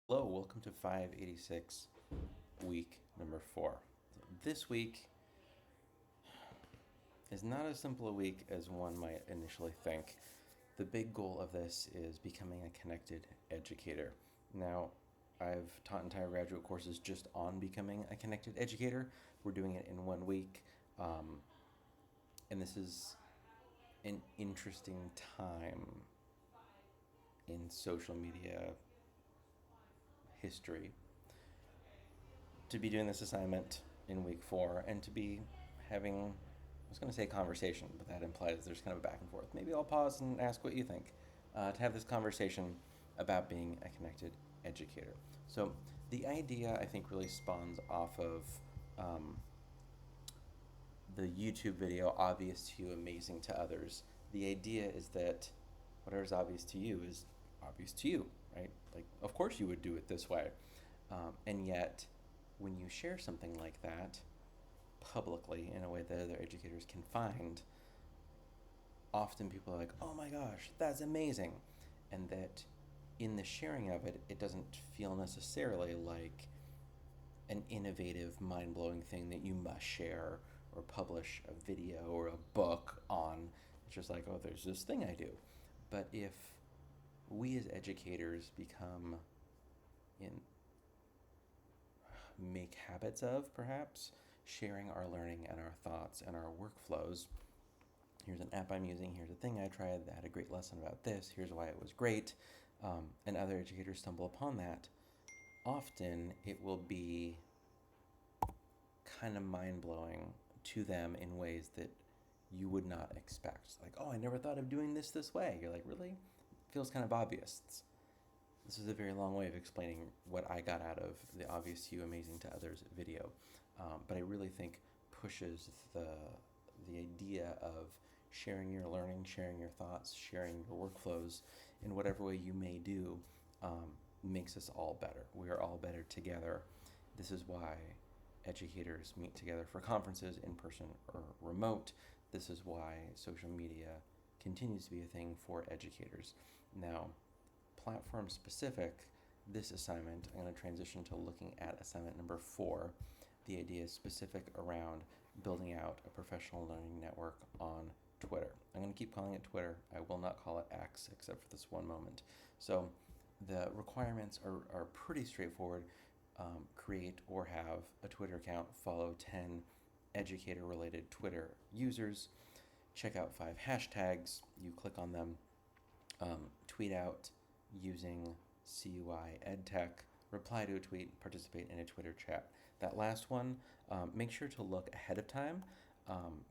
Hello, welcome to 586, week number 4. This week is not as simple a week as one might initially think. The big goal of this is becoming a connected educator. Now, I've taught entire graduate courses just on becoming a connected educator. We're doing it in 1 week, and this is an interesting time in social media history to be doing this assignment in week 4 and to be having, I was going to say conversation, but that implies there's kind of a back and forth. Maybe I'll pause and ask what you think. To have this conversation about being a connected educator. So the idea, I think, really spawns off of the YouTube video, Obvious to You, Amazing to Others. The idea is that whatever's obvious to you is obvious to you, right? Like, of course you would do it this way. And yet, when you share something like that publicly in a way that other educators can find, often people are like, oh my gosh, that's amazing. And that in the sharing of it, it doesn't feel necessarily like an innovative, mind blowing thing that you must share or publish a video or a book on. It's just like, oh, there's this thing I do. But if we as educators become in make habits of perhaps sharing our learning and our thoughts and our workflows. Here's an app I'm using, here's a thing I tried that had a great lesson about this, here's why it was great, and other educators stumble upon that. Often it will be kind of mind blowing to them in ways that you would not expect. Like, oh, I never thought of doing this way. You're like, really? It feels kind of obvious. This is a very long way of explaining what I got out of the Obvious to You, Amazing to Others video. But I really think pushes the idea of sharing your learning, sharing your thoughts, sharing your workflows in whatever way you may do, makes us all better. We are all better together. This is why educators meet together for conferences, in person or remote. This is why social media continues to be a thing for educators. Now, platform specific, this assignment, I'm going to transition to looking at assignment number 4. The idea is specific around building out a professional learning network on Twitter. I'm going to keep calling it Twitter. I will not call it X except for this one moment. So the requirements are pretty straightforward. Create or have a Twitter account, follow 10 educator related Twitter users, check out 5 hashtags, you click on them, tweet out using CUI EdTech, reply to a tweet, participate in a Twitter chat. That last one, make sure to look ahead of time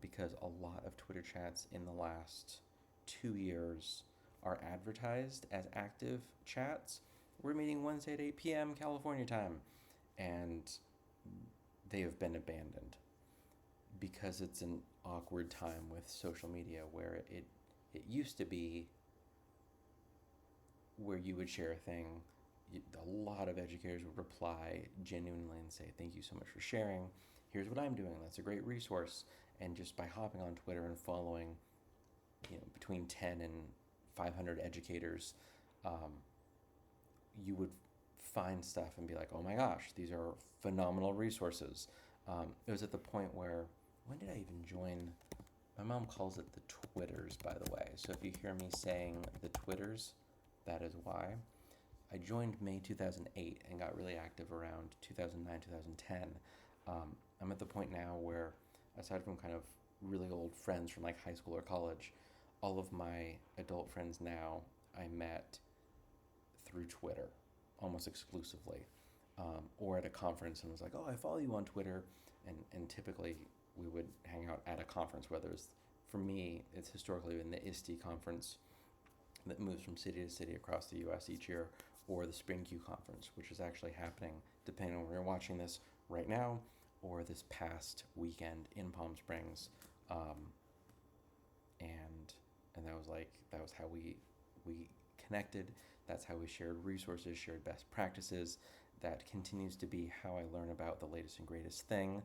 because a lot of Twitter chats in the last 2 years are advertised as active chats. We're meeting Wednesday at 8 p.m. California time, and they have been abandoned because it's an awkward time with social media where it used to be where you would share a thing, a lot of educators would reply genuinely and say, thank you so much for sharing. Here's what I'm doing. That's a great resource. And just by hopping on Twitter and following, between 10 and 500 educators, you would find stuff and be like, oh my gosh, these are phenomenal resources. It was at the point where, when did I even join? My mom calls it the Twitters, by the way. So if you hear me saying the Twitters, that is why. I joined May 2008 and got really active around 2009, 2010. I'm at the point now where, aside from kind of really old friends from like high school or college, all of my adult friends now I met through Twitter almost exclusively, or at a conference and was like, oh, I follow you on Twitter. And typically we would hang out at a conference, whether it's, for me, it's historically been the ISTE conference that moves from city to city across the US each year, or the Spring Q conference, which is actually happening, depending on where you're watching this right now, or this past weekend in Palm Springs. And that was how we connected. That's how we shared resources, shared best practices. That continues to be how I learn about the latest and greatest thing.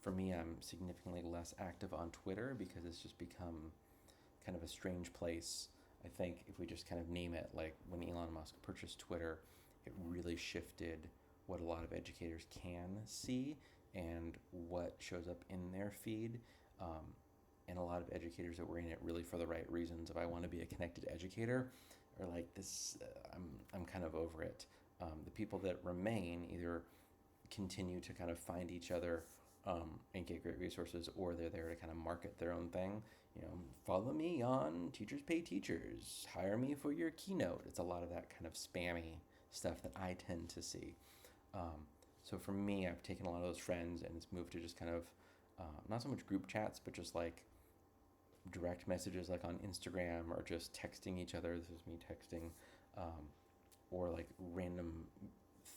For me, I'm significantly less active on Twitter because it's just become kind of a strange place. I think if we just kind of name it, like when Elon Musk purchased Twitter, it really shifted what a lot of educators can see and what shows up in their feed. And a lot of educators that were in it really for the right reasons. If I want to be a connected educator, or like this, I'm kind of over it. The people that remain either continue to kind of find each other and get great resources, or they're there to kind of market their own thing. Follow me on Teachers Pay Teachers, hire me for your keynote. It's a lot of that kind of spammy stuff that I tend to see. So for me, I've taken a lot of those friends and it's moved to just kind of not so much group chats, but just like direct messages like on Instagram, or just texting each other. This is me texting, or like random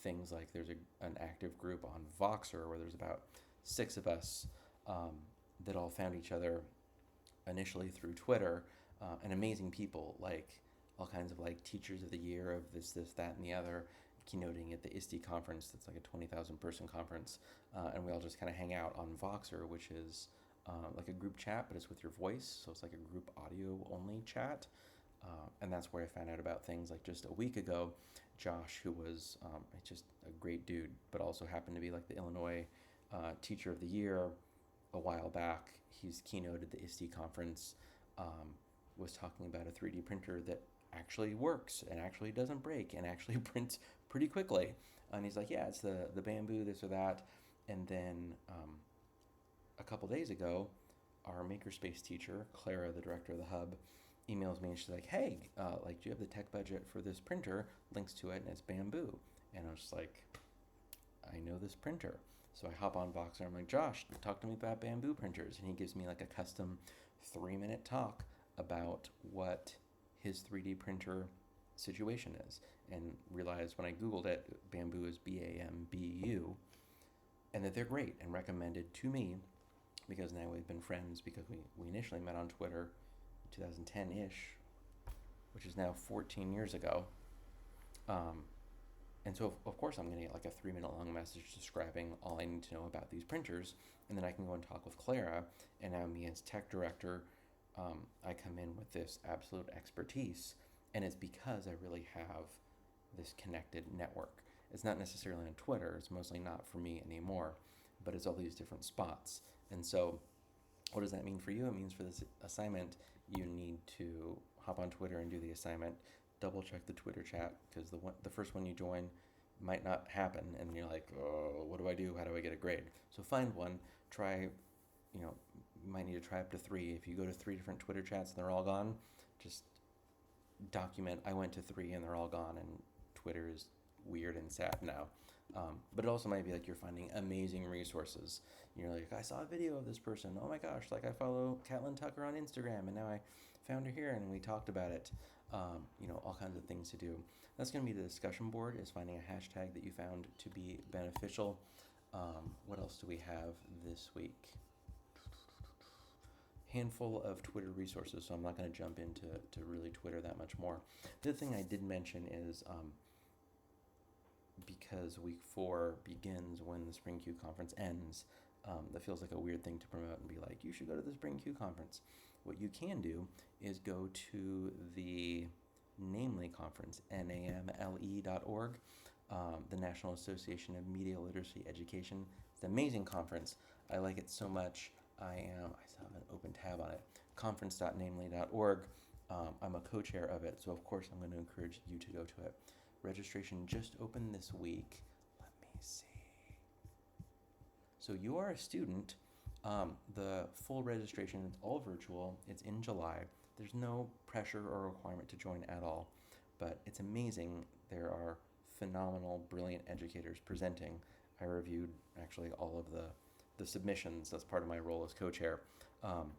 things, like there's an active group on Voxer where there's about 6 of us that all found each other initially through Twitter, and amazing people, like all kinds of like teachers of the year of this, that, and the other, keynoting at the ISTE conference. That's like a 20,000 person conference, and we all just kind of hang out on Voxer, which is like a group chat, but it's with your voice, so it's like a group audio only chat. And that's where I found out about things like just a week ago, Josh, who was just a great dude, but also happened to be like the Illinois Teacher of the Year a while back. He's keynoted the ISTE conference, was talking about a 3D printer that actually works and actually doesn't break and actually prints pretty quickly. And he's like, yeah, it's the Bamboo, this or that. And then a couple days ago, our Makerspace teacher, Clara, the director of the hub, emails me and she's like, hey, like, do you have the tech budget for this printer? Links to it, and it's Bamboo. And I was just like, I know this printer. So I hop on Voxer, I'm like, Josh, talk to me about Bamboo printers. And he gives me like a custom 3-minute talk about what his 3D printer situation is. And realized when I Googled it, Bamboo is BAMBU, and that they're great and recommended to me, because now we've been friends, because we initially met on Twitter 2010-ish, which is now 14 years ago. And so, of course, I'm going to get like a 3-minute long message describing all I need to know about these printers, and then I can go and talk with Clara, and now me as tech director, I come in with this absolute expertise, and it's because I really have this connected network. It's not necessarily on Twitter, it's mostly not for me anymore, but it's all these different spots. And so what does that mean for you? It means for this assignment, you need to hop on Twitter and do the assignment, double check the Twitter chat, because the first one you join might not happen, and you're like, oh, what do I do? How do I get a grade? So find one, try, you might need to try up to 3. If you go to 3 different Twitter chats and they're all gone, just document, I went to 3 and they're all gone, and Twitter is weird and sad now. But it also might be like you're finding amazing resources. You're like, I saw a video of this person. Oh my gosh, like I follow Catlin Tucker on Instagram, and now I found her here and we talked about it. All kinds of things to do. That's going to be the discussion board, is finding a hashtag that you found to be beneficial. What else do we have this week? Handful of Twitter resources, so I'm not going to jump into really Twitter that much more. The other thing I did mention is because week 4 begins when the Spring Q conference ends, that feels like a weird thing to promote and be like, you should go to the Spring Q conference. What you can do is go to the NAMLE conference, NAMLE.org, the National Association of Media Literacy Education. It's an amazing conference. I like it so much. I still have an open tab on it, conference.namely.org. I'm a co-chair of it, so of course I'm going to encourage you to go to it. Registration just opened this week. Let me see. So you are a student. The full registration is all virtual. It's in July. There's no pressure or requirement to join at all, but it's amazing. There are phenomenal, brilliant educators presenting. I reviewed actually all of the submissions. That's part of my role as co-chair, and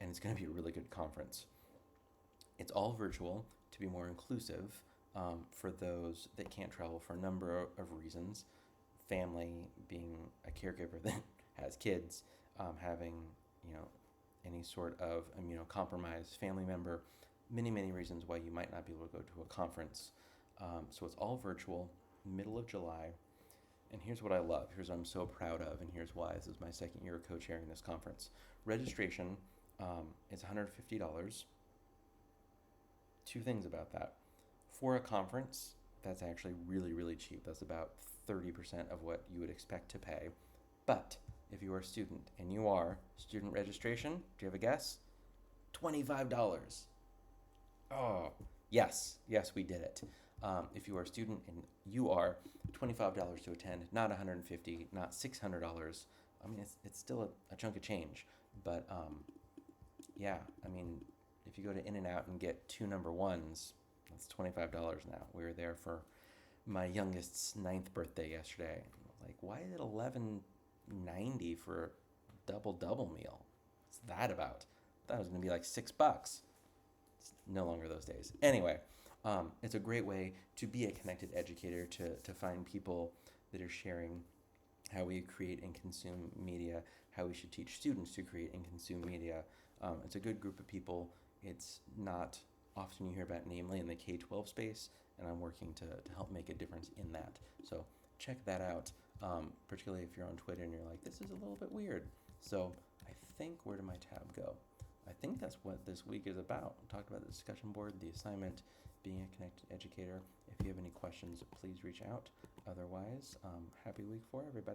it's going to be a really good conference. It's all virtual to be more inclusive for those that can't travel for a number of reasons. Family, being a caregiver that has kids, having any sort of immunocompromised family member, many reasons why you might not be able to go to a conference. So it's all virtual, middle of July. And here's what I love. Here's what I'm so proud of, and here's why. This is my second year co-chairing this conference. Registration is $150. 2 things about that. For a conference, That's actually really, really cheap. That's about 30% of what you would expect to pay. But if you are a student and you are student registration, do you have a guess? $25. Oh, yes, yes, we did it. If you are a student and you are $25 to attend, not $150, not $600. I mean, it's still a chunk of change, but yeah, I mean, if you go to In-N-Out and get two number ones, that's $25 now. We were there for my youngest's ninth birthday yesterday. Like, why is it $11.90 for a double meal? What's that about? I thought it was gonna be like $6. It's no longer those days. Anyway, it's a great way to be a connected educator, to find people that are sharing how we create and consume media, how we should teach students to create and consume media. It's a good group of people. It's not often you hear about, namely in the K-12 space, and I'm working to help make a difference in that. So check that out, particularly if you're on Twitter and you're like, this is a little bit weird. So I think, where did my tab go? I think that's what this week is about. We talked about the discussion board, the assignment, being a connected educator. If you have any questions, please reach out. Otherwise, happy week for everybody.